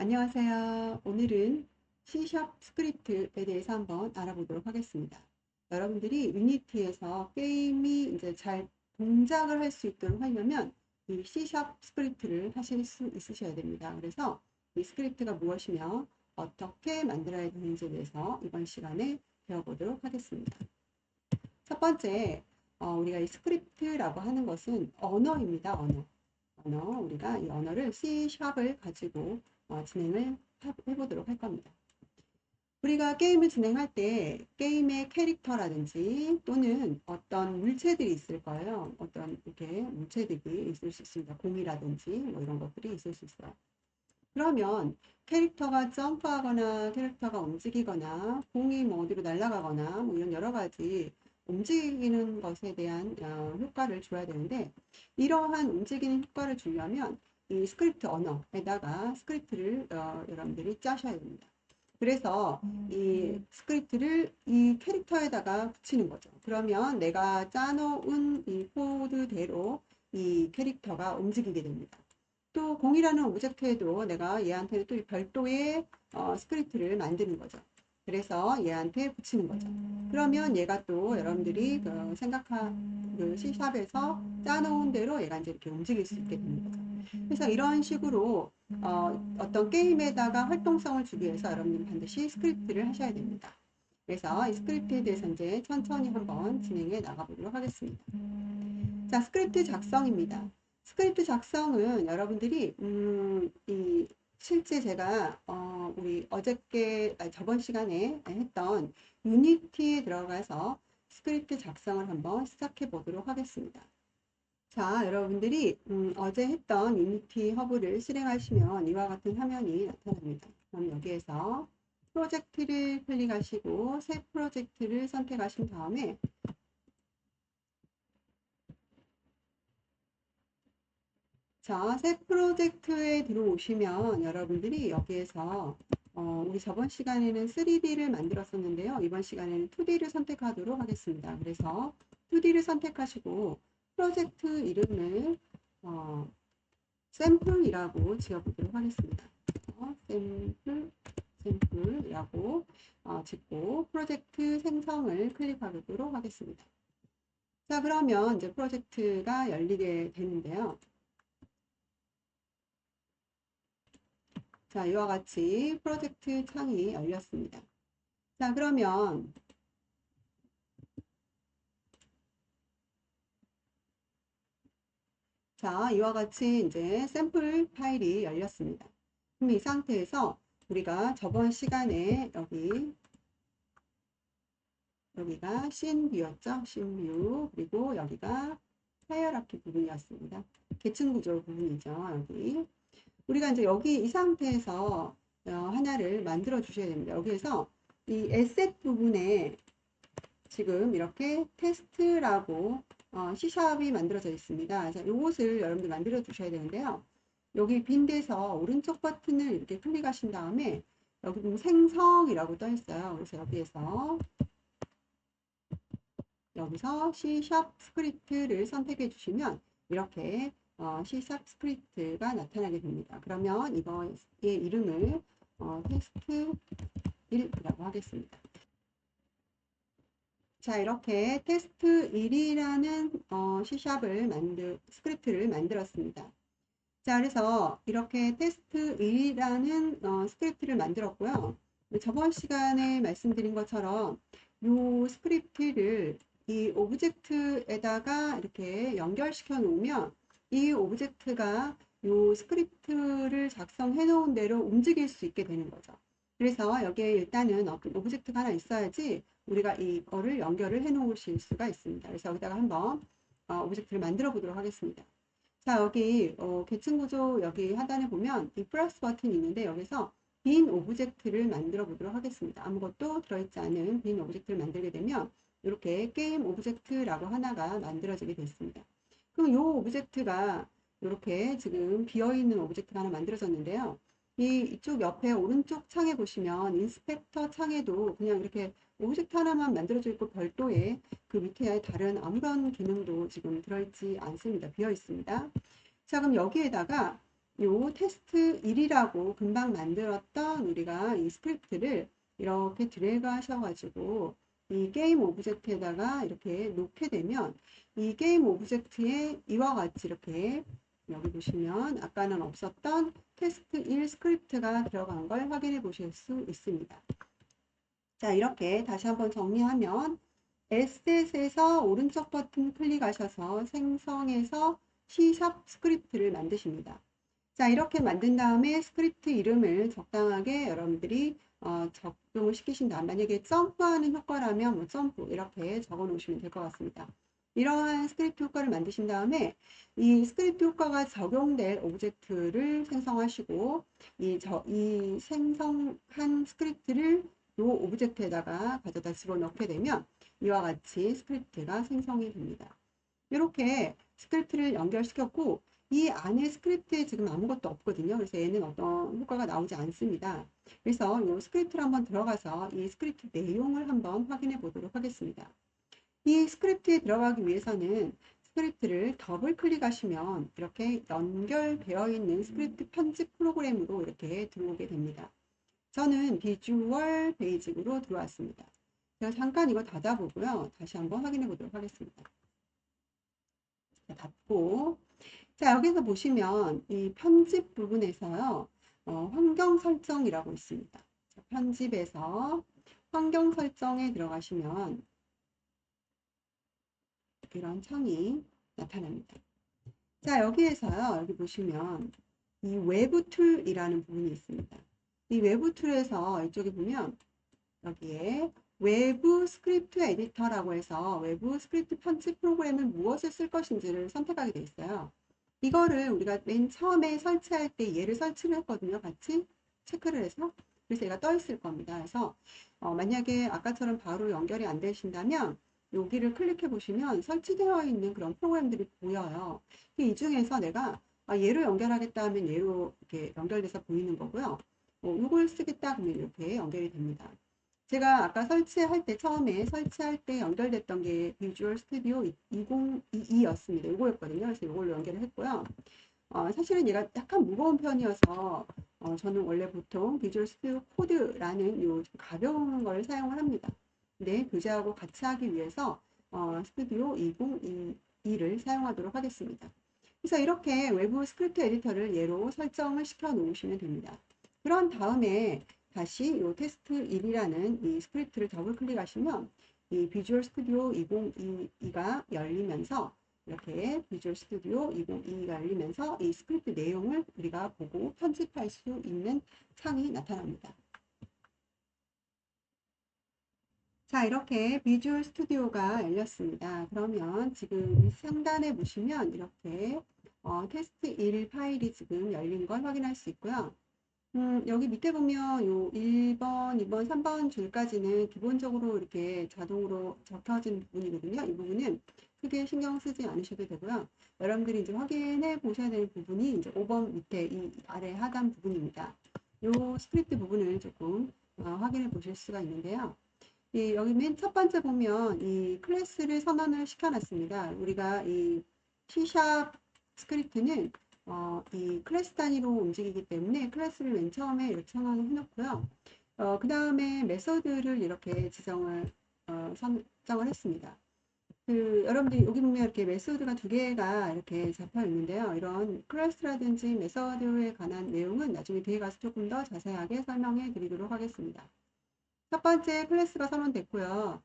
안녕하세요. 오늘은 C# 스크립트에 대해서 한번 알아보도록 하겠습니다. 여러분들이 유니티에서 게임이 이제 잘 동작을 할 수 있도록 하려면 이 C# 스크립트를 하실 수 있으셔야 됩니다. 그래서 이 스크립트가 무엇이며 어떻게 만들어야 되는지에 대해서 이번 시간에 배워보도록 하겠습니다. 첫 번째, 우리가 이 스크립트라고 하는 것은 언어입니다. 우리가 이 언어를 C#을 가지고 진행을 해보도록 할 겁니다. 우리가 게임을 진행할 때 게임의 캐릭터라든지 또는 어떤 물체들이 있을 거예요. 어떤 이렇게 물체들이 있을 수 있습니다. 공이라든지 뭐 이런 것들이 있을 수 있어요. 그러면 캐릭터가 점프하거나 캐릭터가 움직이거나 공이 뭐 어디로 날아가거나 뭐 이런 여러 가지 움직이는 것에 대한 효과를 줘야 되는데, 이러한 움직이는 효과를 주려면 이 스크립트 언어에다가 스크립트를 여러분들이 짜셔야 됩니다. 그래서 이 스크립트를 이 캐릭터에다가 붙이는 거죠. 그러면 내가 짜놓은 이 코드대로 이 캐릭터가 움직이게 됩니다. 또 공이라는 오브젝트에도 내가 얘한테는 또 별도의 스크립트를 만드는 거죠. 그래서 얘한테 붙이는 거죠. 그러면 얘가 또 여러분들이 생각한 그 C샵에서 짜놓은 대로 얘가 이제 이렇게 움직일 수 있게 되는 거죠. 그래서 이런 식으로 어떤 게임에다가 활동성을 주기 위해서 여러분들이 반드시 스크립트를 하셔야 됩니다. 그래서 이 스크립트에 대해서 이제 천천히 한번 진행해 나가보도록 하겠습니다. 자, 스크립트 작성입니다. 스크립트 작성은 여러분들이 실제 제가 우리 저번 시간에 했던 유니티에 들어가서 스크립트 작성을 한번 시작해 보도록 하겠습니다. 자, 여러분들이 어제 했던 유니티 허브를 실행하시면 이와 같은 화면이 나타납니다. 그럼 여기에서 프로젝트를 클릭하시고 새 프로젝트를 선택하신 다음에, 자, 새 프로젝트에 들어오시면 여러분들이 여기에서 우리 저번 시간에는 3D를 만들었었는데요. 이번 시간에는 2D를 선택하도록 하겠습니다. 그래서 2D를 선택하시고 프로젝트 이름을 샘플이라고 지어보도록 하겠습니다. 샘플이라고 짓고 프로젝트 생성을 클릭하도록 하겠습니다. 자, 그러면 이제 프로젝트가 열리게 되는데요. 자, 이와 같이 프로젝트 창이 열렸습니다. 자, 그러면 자, 이와 같이 이제 샘플 파일이 열렸습니다. 그럼 이 상태에서 우리가 저번 시간에 여기가 씬뷰였죠? 씬뷰. 그리고 여기가 하이어라키 부분이었습니다. 계층 구조 부분이죠. 여기. 우리가 이제 여기 이 상태에서 하나를 만들어 주셔야 됩니다. 여기에서 이 에셋 부분에 지금 이렇게 테스트라고 C샵이 만들어져 있습니다. 그래서 이것을 여러분들 만들어 주셔야 되는데요. 여기 빈 데서 오른쪽 버튼을 이렇게 클릭하신 다음에 여기 보면 생성이라고 떠 있어요. 그래서 여기서 C샵 스크립트를 선택해 주시면 이렇게 C샵 스크립트가 나타나게 됩니다. 그러면 이거의 이름을 테스트 1이라고 하겠습니다. 자, 이렇게 테스트 1이라는 스크립트를 만들었습니다. 자, 그래서 이렇게 테스트 1이라는 스크립트를 만들었고요. 저번 시간에 말씀드린 것처럼 이 스크립트를 이 오브젝트에다가 이렇게 연결시켜 놓으면 이 오브젝트가 이 스크립트를 작성해 놓은 대로 움직일 수 있게 되는 거죠. 그래서 여기에 일단은 오브젝트가 하나 있어야지 우리가 이거를 연결을 해 놓으실 수가 있습니다. 그래서 여기다가 한번 오브젝트를 만들어 보도록 하겠습니다. 자, 여기 계층 구조 여기 하단에 보면 이 플러스 버튼이 있는데 여기서 빈 오브젝트를 만들어 보도록 하겠습니다. 아무것도 들어있지 않은 빈 오브젝트를 만들게 되면 이렇게 게임 오브젝트라고 하나가 만들어지게 됐습니다. 그럼 이 오브젝트가 이렇게 지금 비어있는 오브젝트가 하나 만들어졌는데요. 이쪽 옆에 오른쪽 창에 보시면 인스펙터 창에도 그냥 이렇게 오브젝트 하나만 만들어져 있고 별도의 그 밑에 다른 아무런 기능도 지금 들어있지 않습니다. 비어 있습니다. 자, 그럼 여기에다가 요 테스트 1이라고 금방 만들었던 우리가 이 스크립트를 이렇게 드래그 하셔가지고 이 게임 오브젝트에다가 이렇게 놓게 되면 이 게임 오브젝트에 이와 같이 이렇게 여기 보시면 아까는 없었던 테스트 1 스크립트가 들어간 걸 확인해 보실 수 있습니다. 자, 이렇게 다시 한번 정리하면 에셋에서 오른쪽 버튼 클릭하셔서 생성해서 C# 스크립트를 만드십니다. 자, 이렇게 만든 다음에 스크립트 이름을 적당하게 여러분들이 적용을 시키신 다음, 만약에 점프하는 효과라면 뭐 점프 이렇게 적어 놓으시면 될 것 같습니다. 이러한 스크립트 효과를 만드신 다음에 이 스크립트 효과가 적용될 오브젝트를 생성하시고 이 생성한 스크립트를 이 오브젝트에다가 가져다 집어넣게 되면 이와 같이 스크립트가 생성이 됩니다. 이렇게 스크립트를 연결시켰고 이 안에 스크립트에 지금 아무것도 없거든요. 그래서 얘는 어떤 효과가 나오지 않습니다. 그래서 이 스크립트를 한번 들어가서 이 스크립트 내용을 한번 확인해 보도록 하겠습니다. 이 스크립트에 들어가기 위해서는 스크립트를 더블 클릭하시면 이렇게 연결되어 있는 스크립트 편집 프로그램으로 이렇게 들어오게 됩니다. 저는 비주얼 베이직으로 들어왔습니다. 제가 잠깐 이거 닫아보고요. 다시 한번 확인해 보도록 하겠습니다. 닫고, 자, 여기서 보시면 이 편집 부분에서요, 환경 설정이라고 있습니다. 자, 편집에서 환경 설정에 들어가시면 이런 창이 나타납니다. 자, 여기에서요, 여기 보시면 이 외부 툴이라는 부분이 있습니다. 이 외부 툴에서 이쪽에 보면 여기에 외부 스크립트 에디터라고 해서 외부 스크립트 편집 프로그램을 무엇을 쓸 것인지를 선택하게 돼 있어요. 이거를 우리가 맨 처음에 설치할 때 얘를 설치를 했거든요. 같이 체크를 해서. 그래서 얘가 떠 있을 겁니다. 그래서 만약에 아까처럼 바로 연결이 안 되신다면 여기를 클릭해 보시면 설치되어 있는 그런 프로그램들이 보여요. 이 중에서 내가 얘로 연결하겠다 하면 얘로 이렇게 연결돼서 보이는 거고요. 이걸 쓰겠다 그러면 이렇게 연결이 됩니다. 제가 아까 설치할 때 처음에 설치할 때 연결됐던 게 비주얼 스튜디오 2022였습니다. 이거였거든요. 그래서 이걸로 연결을 했고요. 사실은 얘가 약간 무거운 편이어서 저는 원래 보통 비주얼 스튜디오 코드라는 요 가벼운 걸 사용을 합니다. 근데 교재하고 같이 하기 위해서 스튜디오 2022를 사용하도록 하겠습니다. 그래서 이렇게 외부 스크립트 에디터를 얘로 설정을 시켜 놓으시면 됩니다. 그런 다음에 다시 이 테스트 1이라는 이 스크립트를 더블 클릭하시면 이 비주얼 스튜디오 2022가 열리면서 이렇게 비주얼 스튜디오 2022가 열리면서 이 스크립트 내용을 우리가 보고 편집할 수 있는 창이 나타납니다. 자, 이렇게 비주얼 스튜디오가 열렸습니다. 그러면 지금 이 상단에 보시면 이렇게 테스트 1 파일이 지금 열린 걸 확인할 수 있고요. 여기 밑에 보면 요 1번, 2번, 3번 줄까지는 기본적으로 이렇게 자동으로 적혀진 부분이거든요. 이 부분은 크게 신경 쓰지 않으셔도 되고요. 여러분들이 이제 확인해 보셔야 될 부분이 이제 5번 밑에 이 아래 하단 부분입니다. 요 스크립트 부분을 조금 확인해 보실 수가 있는데요. 여기 맨 첫 번째 보면 이 클래스를 선언을 시켜놨습니다. 우리가 이 C# 스크립트는 이 클래스 단위로 움직이기 때문에 클래스를 맨 처음에 이렇게 선언을 해놓고요. 그 다음에 메서드를 이렇게 설정을 했습니다. 여러분들이 여기 보면 이렇게 메소드가 두 개가 이렇게 잡혀 있는데요. 이런 클래스라든지 메서드에 관한 내용은 나중에 뒤에 가서 조금 더 자세하게 설명해 드리도록 하겠습니다. 첫 번째 클래스가 선언됐고요.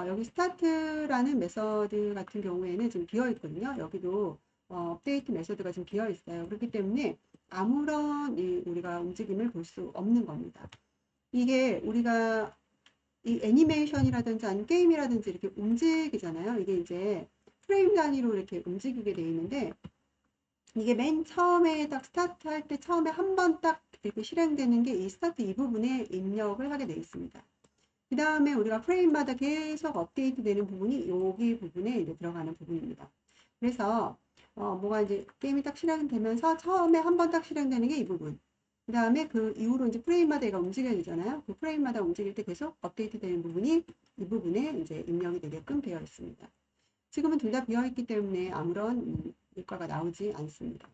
여기 스타트라는 메서드 같은 경우에는 지금 비어 있거든요. 여기도 업데이트 메서드가 지금 비어 있어요. 그렇기 때문에 아무런 우리가 움직임을 볼 수 없는 겁니다. 이게 우리가 이 애니메이션이라든지 아니면 게임이라든지 이렇게 움직이잖아요. 이게 이제 프레임 단위로 이렇게 움직이게 돼 있는데 이게 맨 처음에 딱 스타트 할 때 처음에 한 번 딱 이렇게 실행되는 게 이 스타트 이 부분에 입력을 하게 돼 있습니다. 그 다음에 우리가 프레임마다 계속 업데이트 되는 부분이 여기 부분에 이제 들어가는 부분입니다. 그래서 뭐가 이제 게임이 딱 실행되면서 처음에 한 번 딱 실행되는 게 이 부분. 그 다음에 그 이후로 이제 프레임마다 얘가 움직여야 되잖아요. 그 프레임마다 움직일 때 계속 업데이트 되는 부분이 이 부분에 이제 입력이 되게끔 되어 있습니다. 지금은 둘 다 비어 있기 때문에 아무런 효과가 나오지 않습니다.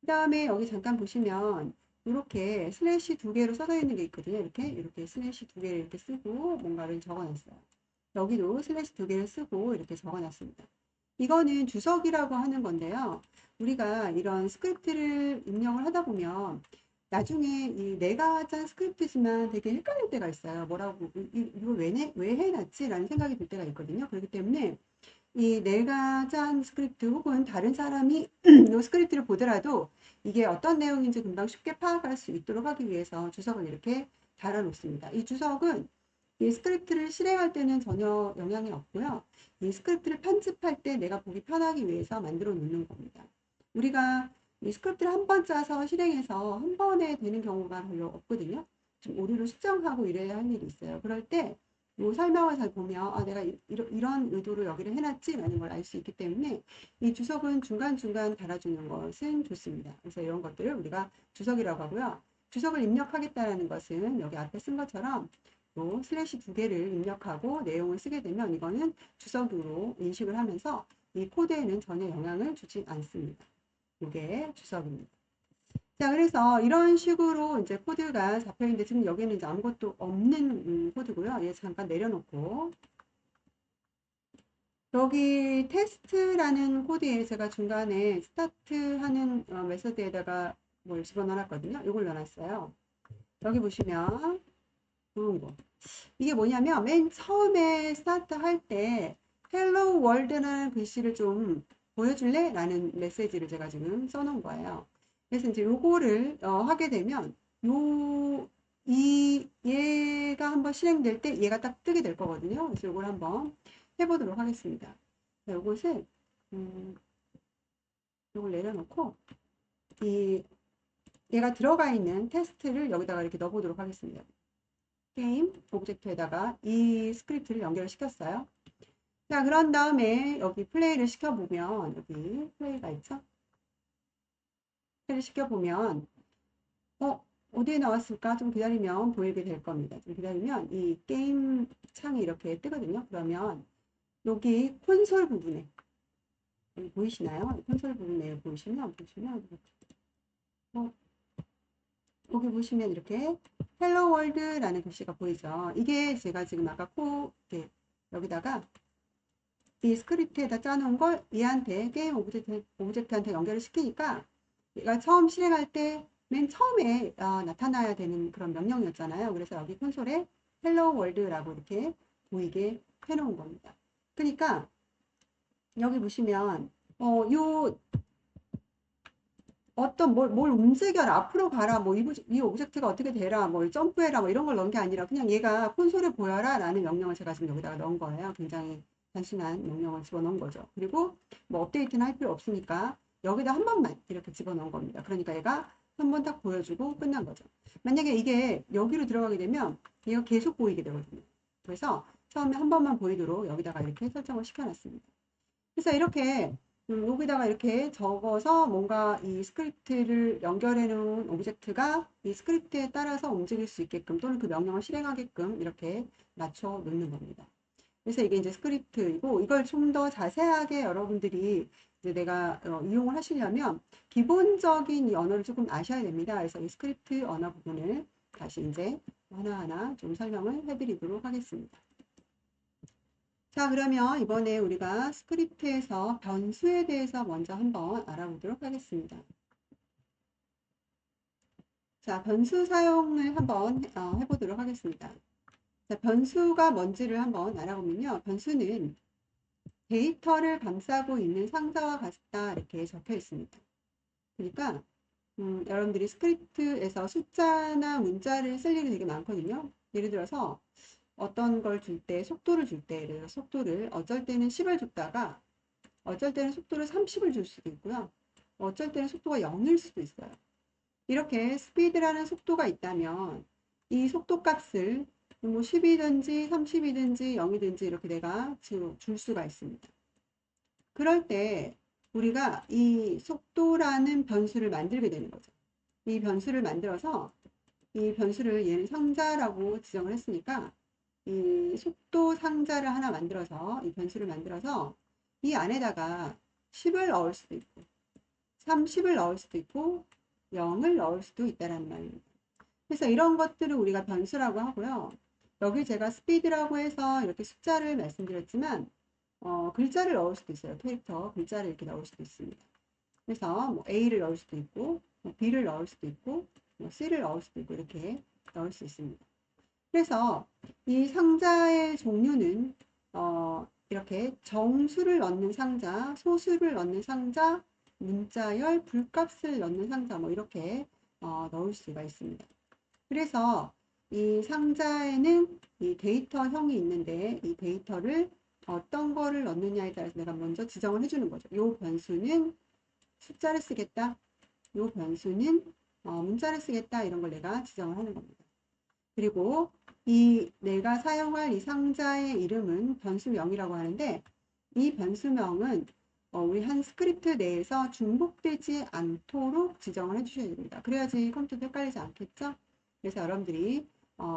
그 다음에 여기 잠깐 보시면 이렇게 슬래시 두 개로 써져 있는 게 있거든요. 이렇게 슬래시 두 개를 이렇게 쓰고 뭔가를 적어놨어요. 여기도 슬래시 두 개를 쓰고 이렇게 적어놨습니다. 이거는 주석이라고 하는 건데요. 우리가 이런 스크립트를 입력을 하다 보면 나중에 이 내가 짠 스크립트지만 되게 헷갈릴 때가 있어요. 뭐라고 이거 왜 해놨지? 라는 생각이 들 때가 있거든요. 그렇기 때문에 이 내가 짠 스크립트 혹은 다른 사람이 이 스크립트를 보더라도 이게 어떤 내용인지 금방 쉽게 파악할 수 있도록 하기 위해서 주석을 이렇게 달아 놓습니다. 이 주석은 이 스크립트를 실행할 때는 전혀 영향이 없고요. 이 스크립트를 편집할 때 내가 보기 편하기 위해서 만들어 놓는 겁니다. 우리가 이 스크립트를 한 번 짜서 실행해서 한 번에 되는 경우가 별로 없거든요. 좀 오류를 수정하고 이래야 할 일이 있어요. 그럴 때 이 설명을 잘 보면 아, 내가 이런 의도로 여기를 해놨지라는 걸 알 수 있기 때문에 이 주석은 중간중간 달아주는 것은 좋습니다. 그래서 이런 것들을 우리가 주석이라고 하고요. 주석을 입력하겠다는 것은 여기 앞에 쓴 것처럼 또 슬래시 두 개를 입력하고 내용을 쓰게 되면 이거는 주석으로 인식을 하면서 이 코드에는 전혀 영향을 주지 않습니다. 이게 주석입니다. 자, 그래서 이런 식으로 이제 코드가 잡혀 있는데 지금 여기는 이제 아무것도 없는 코드고요. 얘 잠깐 내려놓고 여기 테스트라는 코드에 제가 중간에 스타트하는 메서드에다가 뭘 집어넣었거든요. 이걸 넣어놨어요. 여기 보시면 이런 거. 이게 뭐냐면 맨 처음에 스타트 할 때 Hello World라는 글씨를 좀 보여줄래? 라는 메시지를 제가 지금 써놓은 거예요. 그래서 이제 요거를 하게 되면 얘가 한번 실행될 때 얘가 딱 뜨게 될 거거든요. 그래서 요걸 한번 해보도록 하겠습니다. 요것을 요걸 내려놓고 얘가 들어가 있는 테스트를 여기다가 이렇게 넣어보도록 하겠습니다. 게임 오브젝트에다가 이 스크립트를 연결을 시켰어요. 자, 그런 다음에 여기 플레이를 시켜보면 여기 플레이가 있죠? 플레이를 시켜보면 어디에 나왔을까? 좀 기다리면 보이게 될 겁니다. 좀 기다리면 이 게임 창이 이렇게 뜨거든요. 그러면 여기 콘솔 부분에 보이시나요? 콘솔 부분에 보시면 여기 보시면 이렇게 헬로 월드라는 글씨가 보이죠. 이게 제가 지금 아까 이렇게 여기다가 이 스크립트에다 짜놓은 걸 얘한테 게임 오브젝트한테 연결을 시키니까 얘가 처음 실행할 때 맨 처음에 나타나야 되는 그런 명령이었잖아요. 그래서 여기 콘솔에 헬로 월드라고 이렇게 보이게 해놓은 겁니다. 그러니까 여기 보시면 요 어떤 뭘 움직여라, 앞으로 가라, 뭐 이 오브젝트가 어떻게 되라, 뭘 점프해라, 뭐 이런 걸 넣은 게 아니라 그냥 얘가 콘솔에 보여라 라는 명령을 제가 지금 여기다가 넣은 거예요. 굉장히 단순한 명령을 집어넣은 거죠. 그리고 뭐 업데이트는 할 필요 없으니까 여기다 한 번만 이렇게 집어넣은 겁니다. 그러니까 얘가 한 번 딱 보여주고 끝난 거죠. 만약에 이게 여기로 들어가게 되면 얘가 계속 보이게 되거든요. 그래서 처음에 한 번만 보이도록 여기다가 이렇게 설정을 시켜놨습니다. 그래서 이렇게 여기다가 이렇게 적어서 뭔가 이 스크립트를 연결해 놓은 오브젝트가 이 스크립트에 따라서 움직일 수 있게끔 또는 그 명령을 실행하게끔 이렇게 맞춰 놓는 겁니다. 그래서 이게 이제 스크립트이고 이걸 좀 더 자세하게 여러분들이 이제 내가 이용을 하시려면 기본적인 이 언어를 조금 아셔야 됩니다. 그래서 이 스크립트 언어 부분을 다시 이제 하나하나 좀 설명을 해드리도록 하겠습니다. 자, 그러면 이번에 우리가 스크립트에서 변수에 대해서 먼저 한번 알아보도록 하겠습니다. 자, 변수 사용을 한번 해보도록 하겠습니다. 자, 변수가 뭔지를 한번 알아보면요. 변수는 데이터를 감싸고 있는 상자와 같다 이렇게 적혀 있습니다. 그러니까 여러분들이 스크립트에서 숫자나 문자를 쓸 일이 되게 많거든요. 예를 들어서 어떤 걸 줄 때, 속도를 줄 때, 예를 들어 속도를 어쩔 때는 10을 줬다가 어쩔 때는 속도를 30을 줄 수도 있고요. 어쩔 때는 속도가 0일 수도 있어요. 이렇게 스피드라는 속도가 있다면 이 속도 값을 뭐 10이든지 30이든지 0이든지 이렇게 내가 줄 수가 있습니다. 그럴 때 우리가 이 속도라는 변수를 만들게 되는 거죠. 이 변수를 만들어서 이 변수를 얘는 상자라고 지정을 했으니까 이 속도 상자를 하나 만들어서 이 변수를 만들어서 이 안에다가 10을 넣을 수도 있고 30을 넣을 수도 있고 0을 넣을 수도 있다라는 말입니다. 그래서 이런 것들을 우리가 변수라고 하고요. 여기 제가 스피드라고 해서 이렇게 숫자를 말씀드렸지만 글자를 넣을 수도 있어요. 캐릭터 글자를 이렇게 넣을 수도 있습니다. 그래서 뭐 A를 넣을 수도 있고 뭐 B를 넣을 수도 있고 뭐 C를 넣을 수도 있고 이렇게 넣을 수 있습니다. 그래서 이 상자의 종류는 이렇게 정수를 넣는 상자, 소수를 넣는 상자, 문자열, 불값을 넣는 상자 뭐 이렇게 넣을 수가 있습니다. 그래서 이 상자에는 이 데이터형이 있는데 이 데이터를 어떤 거를 넣느냐에 따라서 내가 먼저 지정을 해주는 거죠. 이 변수는 숫자를 쓰겠다. 이 변수는 문자를 쓰겠다. 이런 걸 내가 지정을 하는 겁니다. 그리고 이 내가 사용할 이 상자의 이름은 변수명이라고 하는데 이 변수명은 우리 한 스크립트 내에서 중복되지 않도록 지정을 해주셔야 됩니다. 그래야지 컴퓨터도 헷갈리지 않겠죠? 그래서 여러분들이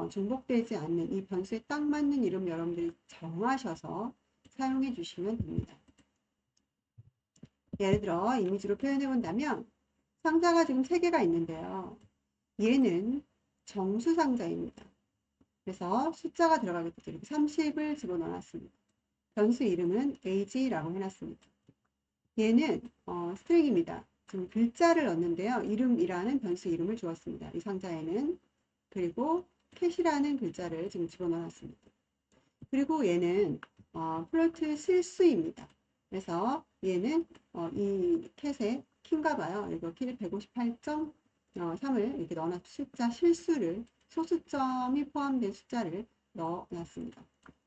중복되지 않는 이 변수에 딱 맞는 이름 여러분들이 정하셔서 사용해 주시면 됩니다. 예를 들어 이미지로 표현해 본다면 상자가 지금 3개가 있는데요. 얘는 정수 상자입니다. 그래서 숫자가 들어가기 때문에 30을 집어넣었습니다. 변수 이름은 age라고 해놨습니다. 얘는 스트링입니다. 지금 글자를 넣는데요. 이름이라는 변수 이름을 주었습니다. 이 상자에는. 그리고 캣이라는 글자를 지금 집어넣었습니다. 그리고 얘는 플로트 실수입니다. 그래서 얘는 이 캣의 키인가 봐요. 이거 키를 158.3을 이렇게 넣어놨 숫자 실수를 소수점이 포함된 숫자를 넣어놨습니다.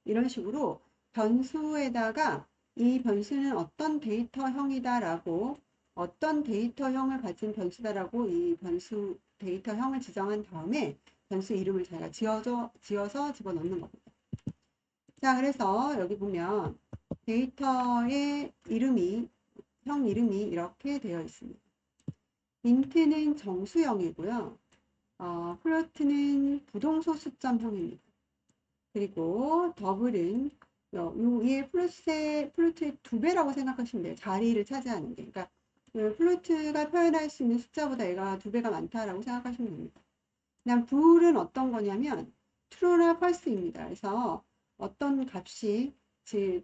이런 식으로 변수에다가 이 변수는 어떤 데이터형이다라고 어떤 데이터형을 가진 변수다라고 이 변수 데이터형을 지정한 다음에 변수 이름을 저희가 지어서 집어넣는 겁니다. 자, 그래서 여기 보면 데이터의 이름이 형 이름이 이렇게 되어 있습니다. 인트는 정수형이고요. 플로트는 부동소수점형입니다. 그리고 더블은 이 플로트의 2배라고 생각하시면 돼요. 자리를 차지하는 게. 그러니까 플로트가 표현할 수 있는 숫자보다 얘가 2배가 많다라고 생각하시면 됩니다. 그다음 불은 어떤 거냐면 true나 false입니다. 그래서 어떤 값이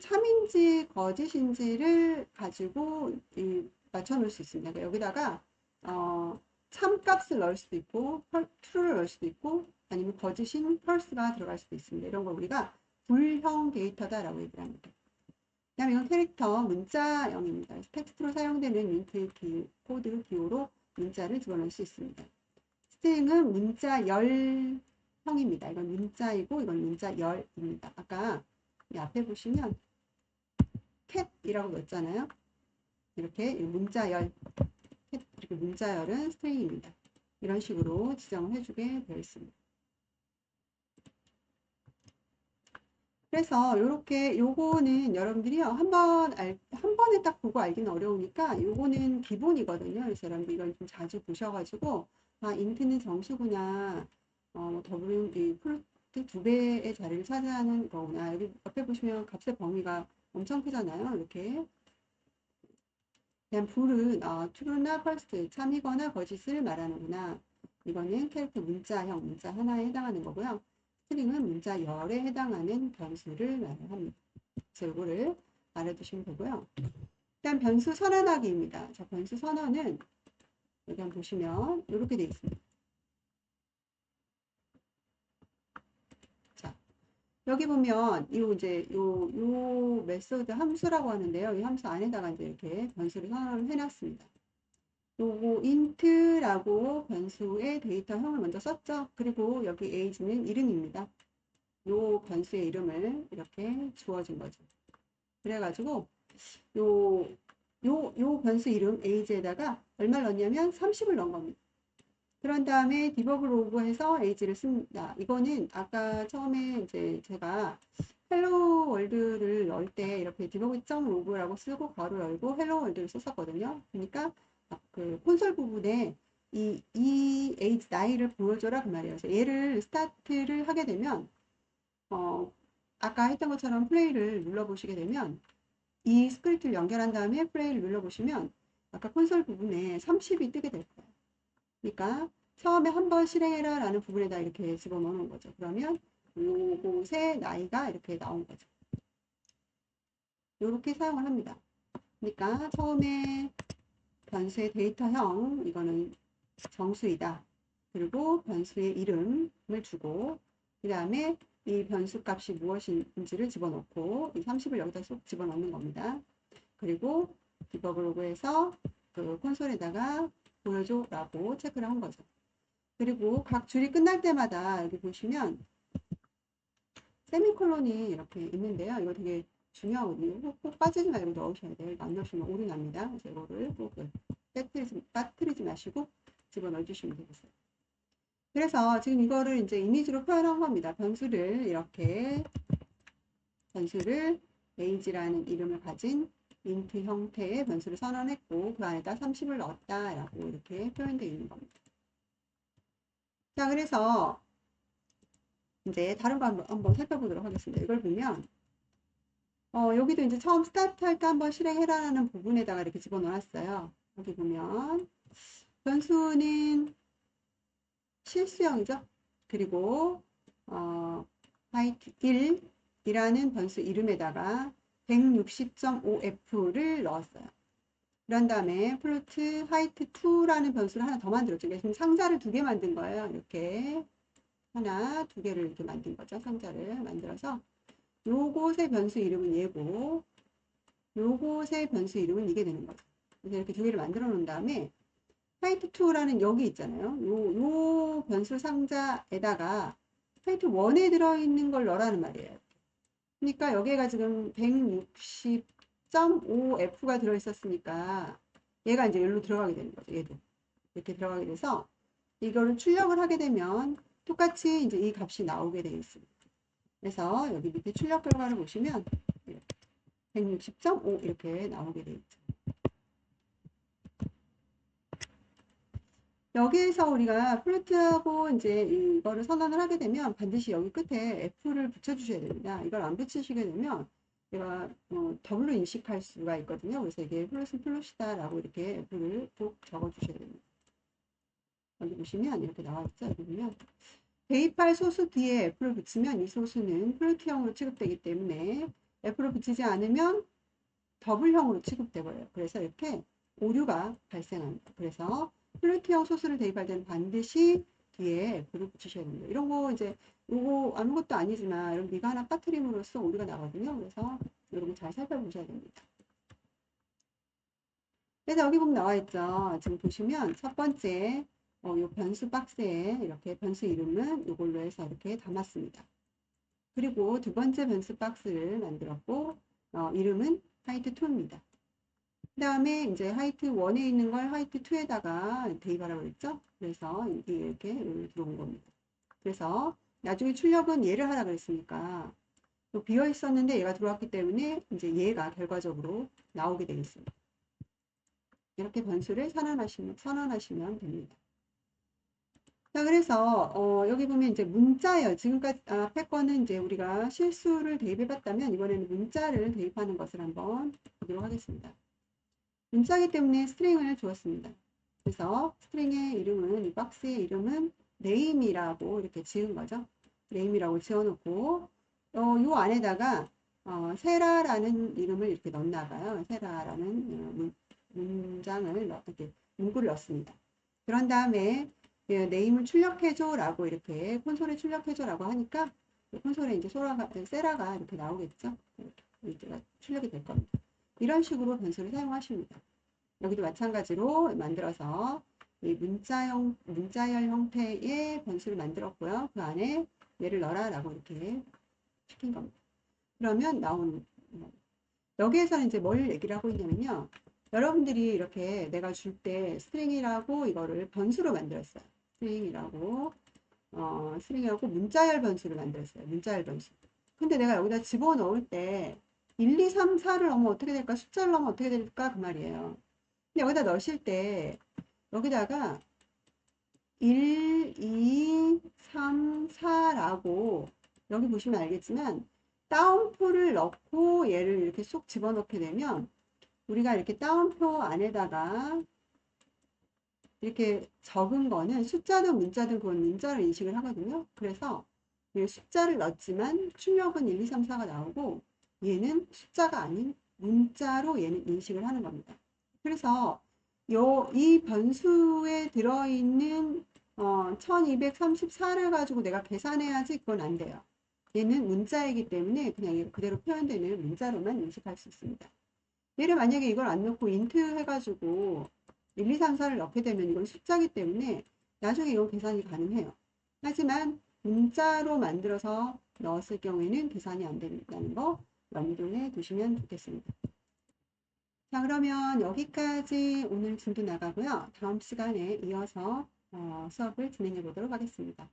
참인지 거짓인지를 가지고 맞춰 놓을 수 있습니다. 그러니까 여기다가 참값을 넣을 수도 있고 true를 넣을 수도 있고 아니면 거짓인 false가 들어갈 수도 있습니다. 이런 걸 우리가 불형 데이터다라고 얘기를 합니다. 그 다음에 이건 캐릭터 문자형입니다. 텍스트로 사용되는 민트 코드 기호로 문자를 집어넣을 수 있습니다. 스트링은 문자열형입니다. 이건 문자이고 이건 문자열입니다. 아까 이 앞에 보시면 캣이라고 넣었잖아요. 이렇게 문자열, 캣, 이렇게 문자열은 스트링입니다. 이런 식으로 지정을 해주게 되어 있습니다. 그래서 이렇게 요거는 여러분들이요 한 번에 딱 보고 알기는 어려우니까 요거는 기본이거든요. 그래서 여러분들 이걸 좀 자주 보셔가지고 인트는 정수구나, 더블은 플로트 2배의 자리를 차지하는 거구나. 여기 옆에 보시면 값의 범위가 엄청 크잖아요. 이렇게. 그냥 불은 true나 false, 참이거나 거짓을 말하는구나. 이거는 캐릭터 문자형, 문자 하나에 해당하는 거고요. 스트링은 문자 열에 해당하는 변수를 말합니다. 그래서 이거를 알아두시면 되고요. 일단 변수 선언하기입니다. 자, 변수 선언은 여기 한번 보시면 이렇게 되어 있습니다. 자, 여기 보면 요 메소드 함수라고 하는데요. 이 함수 안에다가 이제 이렇게 변수를 선언을 해놨습니다. 요거 int라고 변수의 데이터형을 먼저 썼죠. 그리고 여기 age는 이름입니다. 요 변수의 이름을 이렇게 주어진 거죠. 그래가지고 요 변수 이름 age에다가 얼마를 넣냐면 30을 넣은 겁니다. 그런 다음에 디버그 로그해서 age를 씁니다. 이거는 아까 처음에 이제 제가 헬로 월드를 넣을 때 이렇게 디버그.로그라고 쓰고 괄호 열고 헬로 월드를 썼었거든요. 그러니까 그 콘솔 부분에 이 age 나이를 보여줘라 그 말이에요. 그래서 얘를 스타트를 하게 되면 아까 했던 것처럼 플레이를 눌러보시게 되면 이 스크립트를 연결한 다음에 플레이를 눌러보시면 아까 콘솔 부분에 30이 뜨게 될 거예요. 그러니까 처음에 한번 실행해라 라는 부분에다 이렇게 집어넣는 거죠. 그러면 요곳의 나이가 이렇게 나온 거죠. 이렇게 사용을 합니다. 그러니까 처음에 변수의 데이터형, 이거는 정수이다. 그리고 변수의 이름을 주고, 그 다음에 이 변수 값이 무엇인지를 집어넣고, 이 30을 여기다 쏙 집어넣는 겁니다. 그리고 디버그 로그에서 그 콘솔에다가 보여줘 라고 체크를 한 거죠. 그리고 각 줄이 끝날 때마다 여기 보시면 세미콜론이 이렇게 있는데요. 이거 되게 중요하거든요. 꼭 빠지지 말고 넣으셔야 돼요. 이거 안 넣으시면 오류 납니다. 그래서 이거를 꼭 빠뜨리지 마시고 집어넣어 주시면 되겠어요. 그래서 지금 이거를 이제 이미지로 표현한 겁니다. 변수를 age라는 이름을 가진 인트 형태의 변수를 선언했고 그 안에다 30을 넣었다라고 이렇게 표현되어 있는 겁니다. 자, 그래서 이제 다른 거 한번 살펴보도록 하겠습니다. 이걸 보면 여기도 이제 처음 스타트 할 때 한번 실행해라라는 부분에다가 이렇게 집어넣었어요. 여기 보면 변수는 실수형이죠. 그리고 화이트 1이라는 변수 이름에다가 160.5F를 넣었어요. 그런 다음에 플로트 화이트 2라는 변수를 하나 더 만들었죠. 지금 상자를 두 개 만든 거예요. 이렇게 하나, 두 개를 이렇게 만든 거죠. 상자를 만들어서 요곳의 변수 이름은 얘고 요곳의 변수 이름은 이게 되는 거죠. 그래서 이렇게 두 개를 만들어 놓은 다음에 화이트2라는 여기 있잖아요. 요 변수 상자에다가 화이트1에 들어있는 걸 넣으라는 말이에요. 그러니까 여기가 지금 160.5F가 들어있었으니까 얘가 이제 여기로 들어가게 되는 거죠. 얘도. 이렇게 들어가게 돼서 이거를 출력을 하게 되면 똑같이 이제 이 값이 나오게 되어 있습니다. 그래서 여기 밑에 출력 결과를 보시면 160.5 이렇게 나오게 되어 있죠. 여기에서 우리가 플로트하고 이제 이거를 선언을 하게 되면 반드시 여기 끝에 F를 붙여주셔야 됩니다. 이걸 안 붙이시게 되면 얘가 더블로 인식할 수가 있거든요. 그래서 이게 플롯은 플롯이다라고 이렇게 F를 꼭 적어주셔야 됩니다. 여기 보시면 이렇게 나와있죠. 여기 보면 대입할 소수 뒤에 F를 붙이면 이 소수는 플로트형으로 취급되기 때문에 F를 붙이지 않으면 더블형으로 취급되고요. 그래서 이렇게 오류가 발생합니다. 그래서 플로트형 소수를 대입할 때는 반드시 뒤에 F를 붙이셔야 됩니다. 이런 거 이제 요거 아무것도 아니지만 이런 미가 하나 빠뜨림으로써 오류가 나거든요. 그래서 여러분 잘 살펴보셔야 됩니다. 그래서 여기 보면 나와 있죠. 지금 보시면 첫 번째 요 변수 박스에 이렇게 변수 이름은 이걸로 해서 이렇게 담았습니다. 그리고 두 번째 변수 박스를 만들었고 이름은 화이트2입니다. 그 다음에 이제 화이트 1에 있는 걸 화이트 2에다가 대입하라고 했죠. 그래서 이렇게 들어온 겁니다. 그래서 나중에 출력은 얘를 하라 그랬으니까 또 비어 있었는데 얘가 들어왔기 때문에 이제 얘가 결과적으로 나오게 되겠습니다. 이렇게 변수를 선언하시면 됩니다. 자, 그래서 여기 보면 이제 문자예요. 지금까지 앞에 거는 이제 우리가 실수를 대입해 봤다면 이번에는 문자를 대입하는 것을 한번 보도록 하겠습니다. 문자이기 때문에 스트링을 주었습니다. 그래서 스트링의 이름은 이 박스의 이름은 name이라고 이렇게 지은 거죠. name이라고 지어놓고 요 안에다가 세라라는 이름을 이렇게 넣나 봐요. 세라라는 문장을 이렇게 문구를 넣습니다. 그런 다음에 name을 출력해줘 라고 이렇게 콘솔에 출력해줘 라고 하니까 콘솔에 이제 세라가 이렇게 나오겠죠. 이렇게 출력이 될 겁니다. 이런 식으로 변수를 사용하십니다. 여기도 마찬가지로 만들어서 이 문자열 형태의 변수를 만들었고요. 그 안에 얘를 넣어라 라고 이렇게 시킨 겁니다. 그러면 나오는 여기에서는 이제 뭘 얘기를 하고 있냐면요. 여러분들이 이렇게 내가 줄 때 스트링이라고 이거를 변수로 만들었어요. 스트링이라고 문자열 변수를 만들었어요. 문자열 변수. 근데 내가 여기다 집어넣을 때 1, 2, 3, 4를 넣으면 어떻게 될까? 숫자를 넣으면 어떻게 될까? 그 말이에요. 근데 여기다 넣으실 때 여기다가 1, 2, 3, 4라고 여기 보시면 알겠지만 다운표를 넣고 얘를 이렇게 쏙 집어넣게 되면 우리가 이렇게 따옴표 안에다가 이렇게 적은 거는 숫자든 문자든 그건 문자로 인식을 하거든요. 그래서 이 숫자를 넣었지만 출력은 1, 2, 3, 4가 나오고 얘는 숫자가 아닌 문자로 얘는 인식을 하는 겁니다. 그래서 이 변수에 들어있는 1234를 가지고 내가 계산해야지 그건 안 돼요. 얘는 문자이기 때문에 그냥 그대로 표현되는 문자로만 인식할 수 있습니다. 얘를 만약에 이걸 안 넣고 인트 해가지고 1, 2, 3, 4를 넣게 되면 이건 숫자기 때문에 나중에 이건 계산이 가능해요. 하지만 문자로 만들어서 넣었을 경우에는 계산이 안 된다는 거 염두에 두시면 좋겠습니다. 자, 그러면 여기까지 오늘 진도 나가고요. 다음 시간에 이어서 수업을 진행해 보도록 하겠습니다.